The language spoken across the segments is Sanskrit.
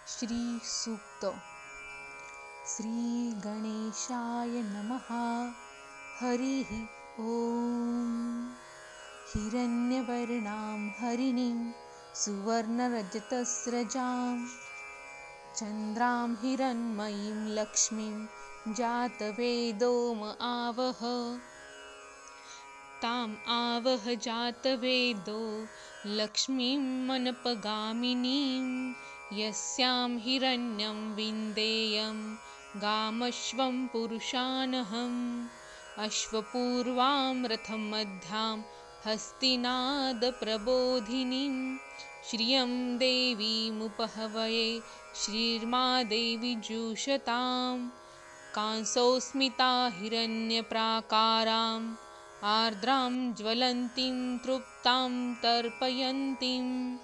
श्री सूक्त। श्री गणेशाय नमः। हरिः ओम। हिरण्यवर्णां हरिणीं सुवर्णरजतस्रजां चन्द्रां हिरण्मयीं लक्ष्मीं जातवेदो आवह। ताम् आवह जातवेदो लक्ष्मीं मनपगामिनीं यस्यां हिरण्यं विन्देयं गामश्वं पुरुषानहम्। अश्वपूर्वां रथमध्यां हस्तिनादप्रबोधिनीं श्रियं देवीमुपहवये श्रीर्मा देवी जुषतां। कांसोऽस्मिता हिरण्यप्राकाराम् आर्द्रां ज्वलन्तीं तृप्तां तर्पयन्तीं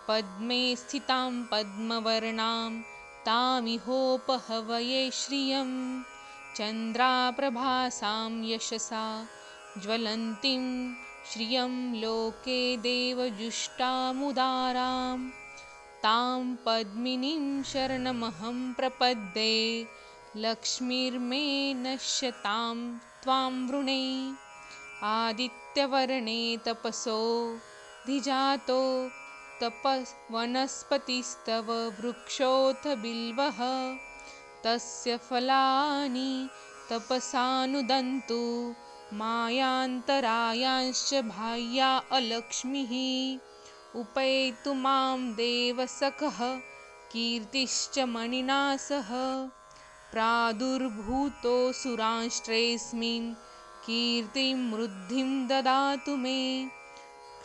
पद्मे स्थितां पद्मवर्णां तामिहोपहवये श्रियं। चन्द्राप्रभासां यशसा ज्वलन्तीं श्रियं लोके देवजुष्टामुदारां तां पद्मिनीं शरणमहं प्रपद्ये। लक्ष्मीर्मे नश्यतां त्वां वृणे। आदित्यवर्णे तपसो धिजातो वनस्पतिस्तव वृक्षोऽथ बिल्वः। तस्य फलानि तपसानुदन्तु मायान्तरायांश्च बाह्या अलक्ष्मीः। उपेतु मां देवसखः कीर्तिश्च मणिना सह। प्रादुर्भूतोऽसुरांष्ट्रेऽस्मिन् कीर्तिं वृद्धिं ददातु मे।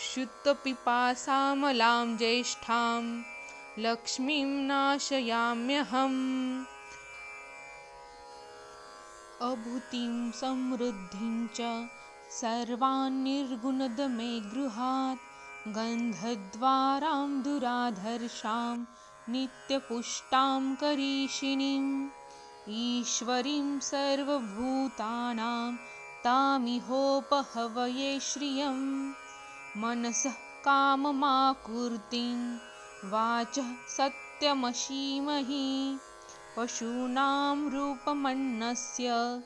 क्षुत्पिपासामलां ज्येष्ठां लक्ष्मीं नाशयाम्यहम्। अभूतिं समृद्धिं च सर्वान् निर्गुणद मे गृहात्। गन्धद्वारां दुराधर्षां नित्यपुष्टां करीषिणीम् ईश्वरीं सर्वभूतानां तामिहोपहवये श्रियं। मनसः काममाकुर्तिं वाचः सत्यमशीमहि। पशूनां रूपमन्नस्य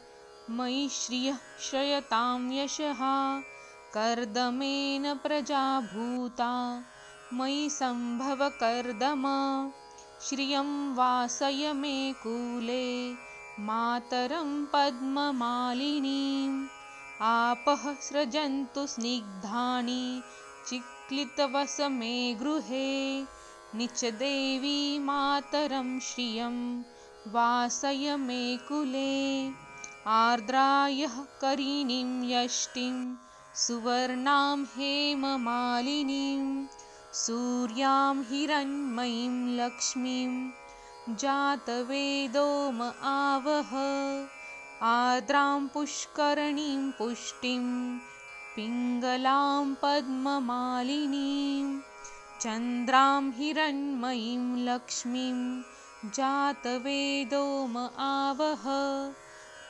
मयि श्रियः श्रयतां यशः। कर्दमेन प्रजा भूता मयि सम्भव कर्दम। श्रियं वासय मे कूले मातरं पद्ममालिनीम्। आपः सृजन्तु स्निग्धानि चिक्लितवस मे गृहे। निचदेवी मातरं श्रियं वासय मे कुले। आर्द्रायः करीणीं यष्टिं सुवर्णां हेममालिनीं सूर्यां हिरण्मयीं लक्ष्मीं जातवेदो आवह। आर्द्रां पुष्करणीं पुष्टिं पिङ्गलां पद्ममालिनीं चन्द्रां हिरण्मयीं लक्ष्मीं जातवेदो आवह।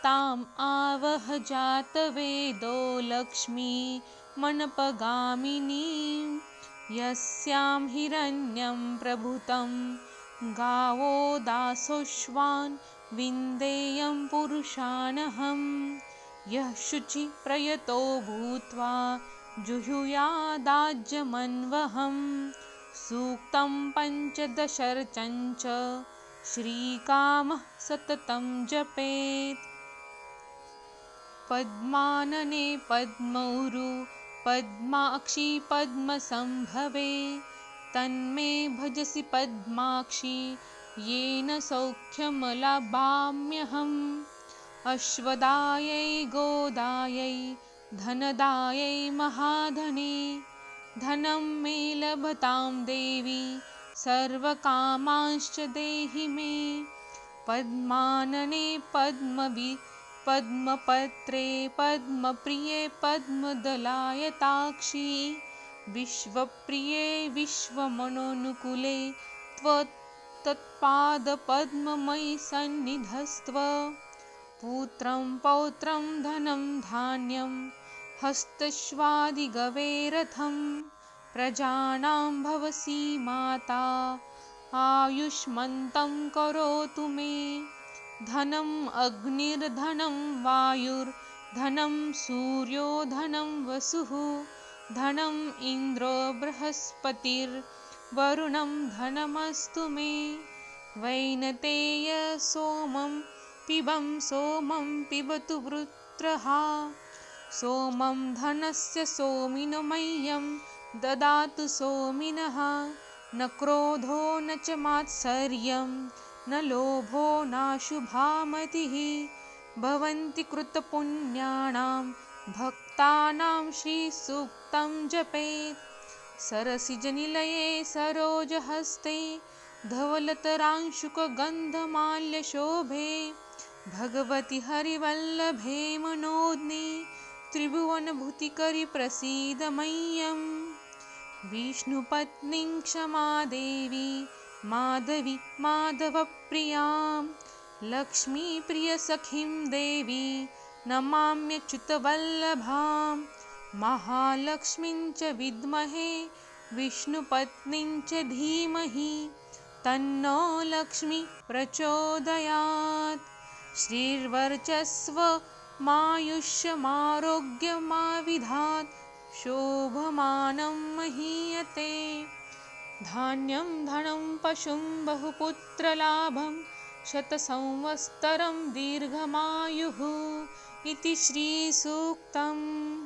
ताम् आवह जातवेदो लक्ष्मी मनपगामिनीं यस्यां हिरण्यं प्रभूतं गावो दासोऽश्वान् विन्देयं पुरुषानहम्। यः शुचि प्रयतो भूत्वा जुहुयादाज्यमन्वहम्। सूक्तं पञ्चदशर्चञ्च श्रीकामः सततं जपेत्। पद्मानने पद्मौरु पद्माक्षि पद्मसंभवे तन्मे भजसि पद्माक्षि येन सौख्यमलभाम्यहम्। अश्वदायै गोदायै धनदायै महाधने धनं मे लभतां देवी सर्वकामांश्च देहि मे। पद्मानने पद्मपत्रे पद्मप्रिये पद्मदलायताक्षि विश्वप्रिये विश्वमनोनुकूले त्वत्पादपद्ममयि सन्निधस्त्व। पुत्रं पौत्रं धनं धान्यं हस्तश्वादिगवेरथं प्रजानां भवसि माता आयुष्मन्तं करोतु मे। धनम् अग्निर्धनं वायुर्धनं सूर्यो धनं वसुः धनम् इन्द्रो बृहस्पतिर्वरुणं धनमस्तु मे। वैनतेय सोमं पिबतु वृत्रः सोमं धनस्य सोमिनो मह्यं ददातु सोमिनः। न क्रोधो न च मात्सर्यं न लोभो नाशुभा मतिः भवन्ति कृतपुण्यानां भक्तानां श्रीसूक्तं जपेत्। सरसिजनिलये सरोजहस्ते धवलतरांशुकगन्धमाल्यशोभे भगवति हरिवल्लभे मनोज्ञे त्रिभुवनभूतिकरि प्रसीद मह्यम्। विष्णुपत्नीं क्षमा देवी माधवी माधवप्रियां लक्ष्मीप्रियसखीं देवी नमाम्यच्युतवल्लभां। महालक्ष्मीं च विद्महे विष्णुपत्नीं च धीमहि तन्नो लक्ष्मी प्रचोदयात्। श्रीर्वर्चस्वमायुष्यमारोग्यमाविधात् शोभमानं महीयते। धान्यं धनं पशुं बहुपुत्रलाभं शतसंवत्सरं दीर्घमायुः इति श्रीसूक्तम्।